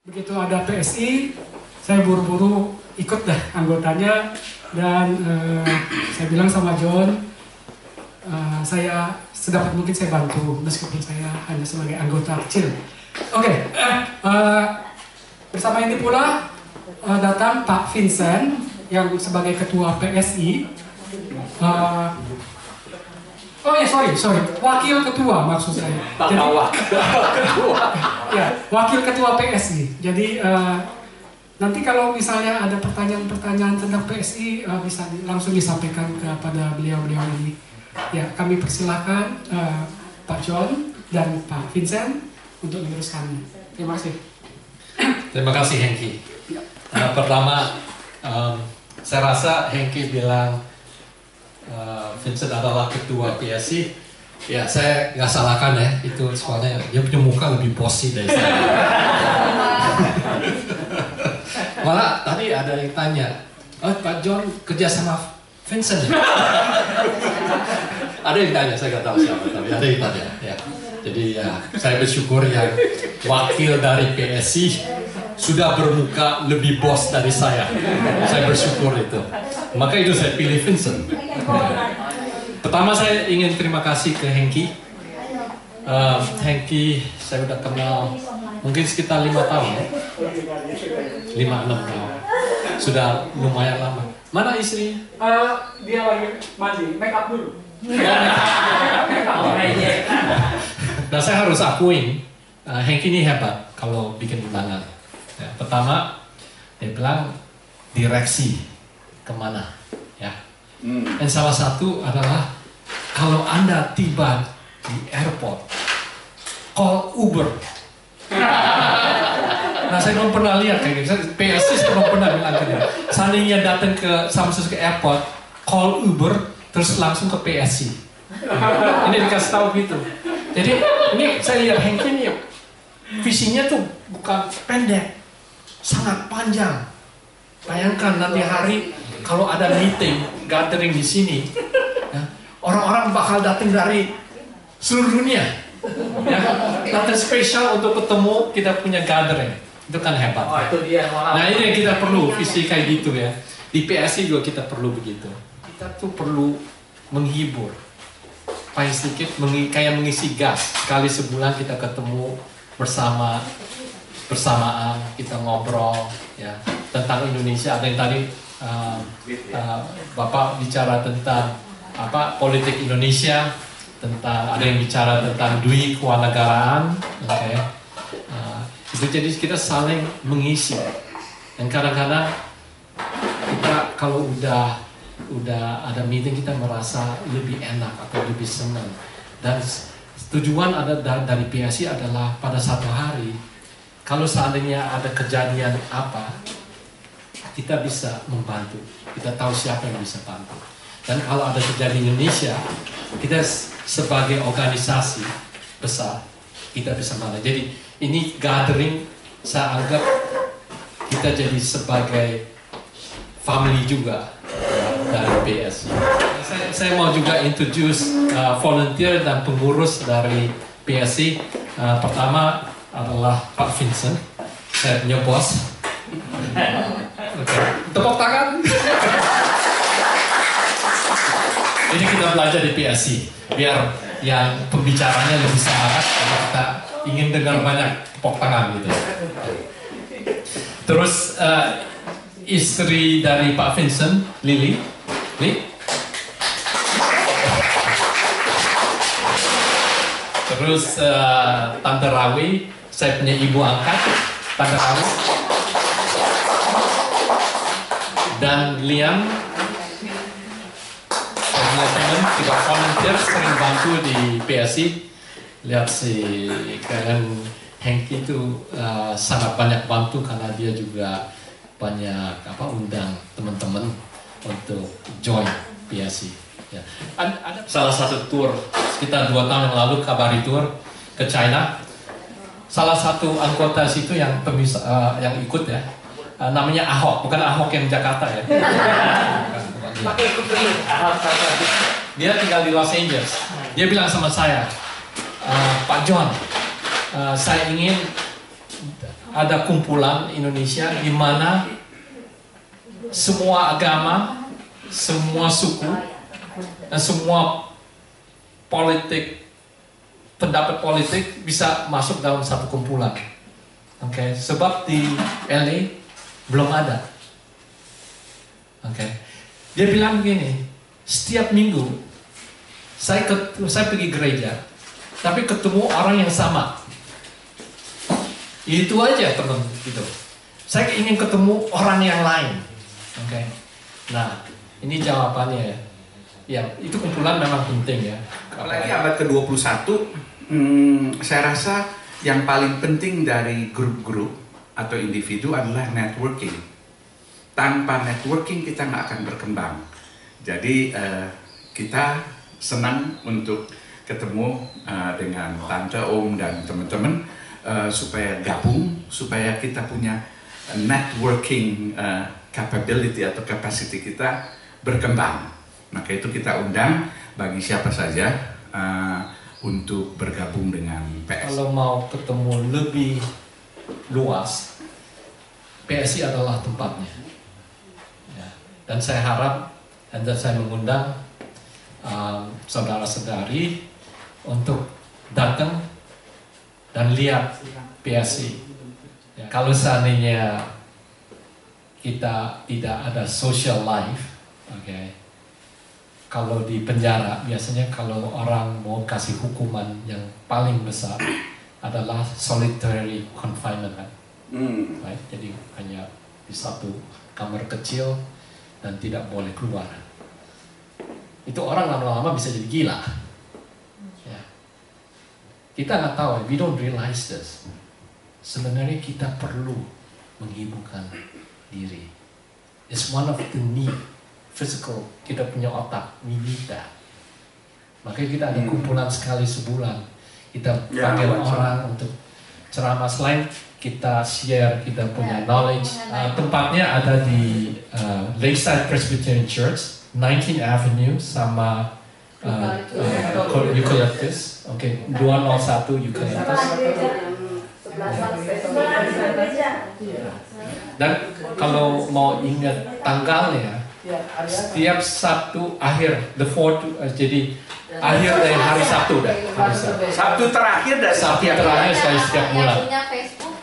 Begitu ada PSI, saya buru-buru ikut dah anggotanya dan saya bilang sama John, saya sedapat mungkin saya bantu meskipun saya hanya sebagai anggota kecil. Oke, bersama ini pula datang Pak Vincent yang sebagai ketua PSI. Oh ya, sorry, wakil ketua maksud saya. Jadi, ya, wakil ketua PSI. Jadi nanti kalau misalnya ada pertanyaan-pertanyaan tentang PSI bisa langsung disampaikan kepada beliau-beliau ini. Ya, kami persilakan Pak John dan Pak Vincent untuk meneruskannya. Terima kasih. Terima kasih Hengki. Pertama, saya rasa Hengki bilang Vincent adalah ketua PSI. Ya, saya nggak salahkan ya, itu soalnya dia punya muka lebih bossy dari saya. Malah tadi ada yang tanya, oh, Pak John kerja sama Vincent ya? Ada yang tanya, saya nggak tahu siapa, tapi ada yang tanya. Ya. Jadi ya, saya bersyukur yang wakil dari PSI sudah bermuka lebih bos dari saya. Saya bersyukur itu. Maka itu saya pilih Vincent. Pertama saya ingin terima kasih ke Hengki. Hengki saya udah kenal mungkin sekitar 5 tahun. 5-6 tahun. Sudah lumayan lama. Mana istrinya? Dia lagi mandi, make up dulu. Nah, saya harus akuin Hengki ini hebat kalau bikin undangan. Ya, pertama dia bilang direksi kemana ya. Dan salah satu adalah kalau Anda tiba di airport call Uber. Nah, saya belum pernah lihat kayak gitu. PSI saya belum pernah bilang ke dia. Seandainya datang ke Samsung ke airport call Uber terus langsung ke PSI. Ini dikasih tahu gitu. Jadi ini saya lihat Hengki ini visinya tuh bukan pendek, sangat panjang. Bayangkan nanti hari kalau ada meeting, gathering di sini, ya, orang-orang bakal datang dari seluruh dunia. Ya, datang spesial untuk ketemu, kita punya gathering. Itu kan hebat. Oh, itu dia. Nah, ini yang kita perlu, visi kayak gitu ya. Di PSI juga kita perlu begitu. Kita tuh perlu menghibur. Paling sedikit kayak mengisi gas. Sekali sebulan kita ketemu bersamaan, kita ngobrol ya tentang Indonesia. Ada yang tadi Bapak bicara tentang politik Indonesia, ada yang bicara tentang duit kewarganegaraan, okay. Itu jadi kita saling mengisi. Dan kadang-kadang kita kalau udah ada meeting kita merasa lebih enak atau lebih senang. Dan tujuan ada dari PSI adalah pada satu hari kalau seandainya ada kejadian apa, kita bisa membantu. Kita tahu siapa yang bisa bantu. Dan kalau ada kejadian di Indonesia, kita sebagai organisasi besar, kita bisa bantu. Jadi ini gathering, saya anggap kita jadi sebagai family juga dari PSI. Saya mau juga introduce volunteer dan pengurus dari PSI. Pertama adalah Pak Vincent, saya punya bos. Okay. Tepuk tangan. Ini kita belajar di PSI, biar yang pembicaranya lebih semangat, karena kita ingin dengar banyak tepuk tangan gitu. Terus istri dari Pak Vincent, Lily. Terus Tante Rawi, saya punya ibu angkat, Tante Rawi. Dan Liam, saya punya teman, juga volunteer, sering bantu di PSI. Lihat si kalian Hengki itu sangat banyak bantu karena dia juga banyak undang teman-teman untuk join PSI. Ya. Ada salah satu tour sekitar 2 tahun yang lalu, Kabari Tour ke China. Salah satu anggota situ yang yang ikut ya, namanya Ahok, bukan Ahok yang Jakarta ya. Dia tinggal di Los Angeles. Dia bilang sama saya, Pak John, saya ingin ada kumpulan Indonesia di mana semua agama, semua suku, dan semua pendapat politik bisa masuk dalam satu kumpulan. Oke, sebab di LA belum ada. Oke, dia bilang begini, setiap minggu saya pergi gereja, tapi ketemu orang yang sama. Itu aja teman gitu. Saya ingin ketemu orang yang lain. Oke. Nah, ini jawabannya ya. Ya, itu kumpulan memang penting ya. Apalagi abad ke-21, saya rasa yang paling penting dari grup-grup atau individu adalah networking. Tanpa networking kita nggak akan berkembang. Jadi kita senang untuk ketemu dengan tante, om, dan teman-teman supaya gabung, supaya kita punya networking capability atau capacity kita berkembang. Maka itu kita undang bagi siapa saja untuk bergabung dengan PSI. Kalau mau ketemu lebih luas, PSI adalah tempatnya. Ya. Dan saya harap, dan saya mengundang saudara-saudari untuk datang dan lihat PSI. Ya, kalau seandainya kita tidak ada social life, kalau di penjara biasanya kalau orang mau kasih hukuman yang paling besar adalah solitary confinement, kan? Right? Jadi hanya di satu kamar kecil dan tidak boleh keluar. Itu orang lama-lama bisa jadi gila. Ya. Kita nggak tahu, we don't realize this. Sebenarnya kita perlu menghiburkan diri. It's one of the need. Physical, kita punya otak, we need that. Makanya kita ada kumpulan sekali sebulan. Kita panggil orang untuk ceramah, selain kita share, kita punya knowledge. Tempatnya ada di Lakeside Presbyterian Church, 19th Avenue sama Eucalyptus. Oke, 201 Eucalyptus. Dan kalau mau ingat tanggalnya, setiap Sabtu akhir, jadi akhir dari hari Sabtu dah. Sabtu terakhir dari setiap bulan. Punya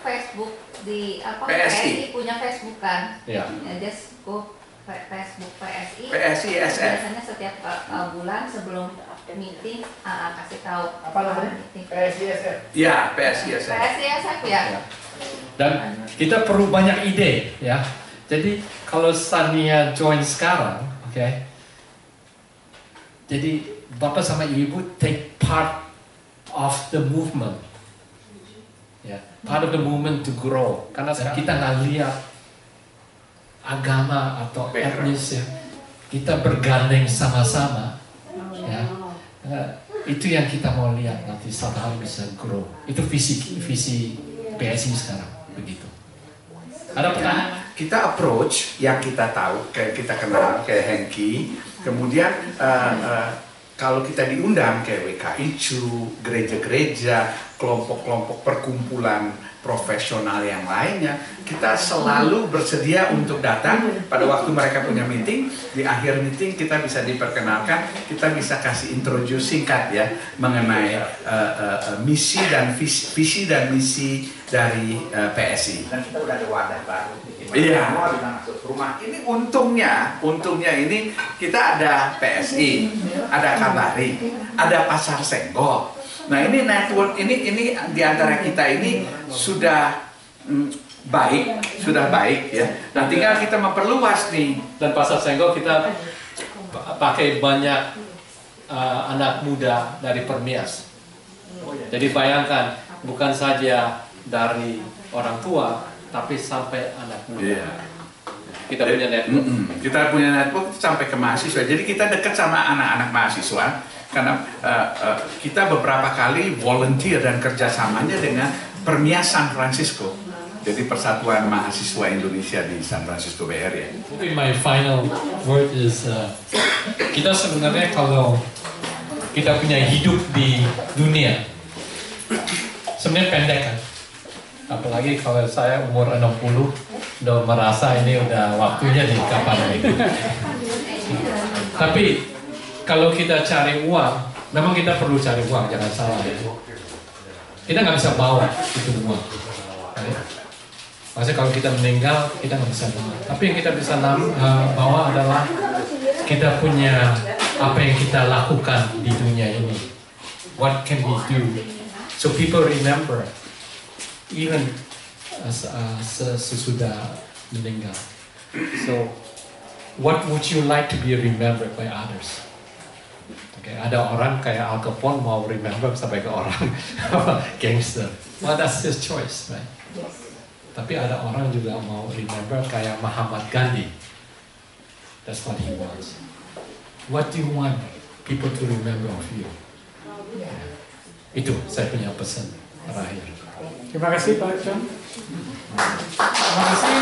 Facebook di apa? PSI punya Facebook kan? Ya. Just go Facebook PSI. PSI SF. Biasanya setiap bulan sebelum meeting kasih tahu. Apa namanya? PSI SF. Ya, PSI SF. PSI SF ya. Dan kita perlu banyak ide ya. Jadi kalau Sania join sekarang, jadi Bapak sama Ibu take part of the movement, ya, part of the movement to grow. Karena kita nggak lihat agama atau etnis ya, kita bergandeng sama-sama, ya. Itu yang kita mau lihat nanti suatu hari bisa grow. Itu visi PSI sekarang begitu. Ada pertanyaan? Kita approach yang kita tahu, kayak kita kenal, kayak Hengki. Kemudian kalau kita diundang kayak WKICU, gereja-gereja, kelompok-kelompok perkumpulan profesional yang lainnya, kita selalu bersedia untuk datang pada waktu mereka punya meeting. Di akhir meeting kita bisa diperkenalkan, kita bisa kasih introduce singkat ya mengenai misi dan visi dan misi dari PSI. Dan kita udah ada wadah baru. Iya. Masuk rumah. Ini untungnya ini kita ada PSI, ada Kabari, ada Pasar Senggol. Nah ini network ini di antara kita ini sudah baik ya. Nah tinggal kita memperluas nih. Dan Pasar Senggol kita pakai banyak anak muda dari Permias. Jadi bayangkan bukan saja dari orang tua, tapi sampai anak muda. Yeah. Kita punya network. Kita punya network sampai ke mahasiswa. Jadi kita dekat sama anak-anak mahasiswa karena kita beberapa kali volunteer dan kerjasamanya dengan Permias San Francisco. Jadi Persatuan Mahasiswa Indonesia di San Francisco Bay Area. Mungkin my final word is kita sebenarnya kalau kita punya hidup di dunia sebenarnya pendek kan. Apalagi kalau saya umur 60, udah merasa ini udah waktunya nih kapan nih. Tapi kalau kita cari uang, memang kita perlu cari uang, jangan salah ya. Kita nggak bisa bawa itu uang. Maksudnya kalau kita meninggal, kita nggak bisa bawa. Tapi yang kita bisa bawa adalah kita punya apa yang kita lakukan di dunia ini. What can we do? So people remember, even sesudah meninggal. So, what would you like to be remembered by others? Okay, ada orang kayak Al Capone mau remember sebagai orang gangster. Well, that's his choice, right? Tapi ada orang juga mau remember kayak Muhammad Gandhi. That's what he wants. What do you want people to remember of you? Itu saya punya pesan terakhir. Terima kasih Pak John. Terima kasih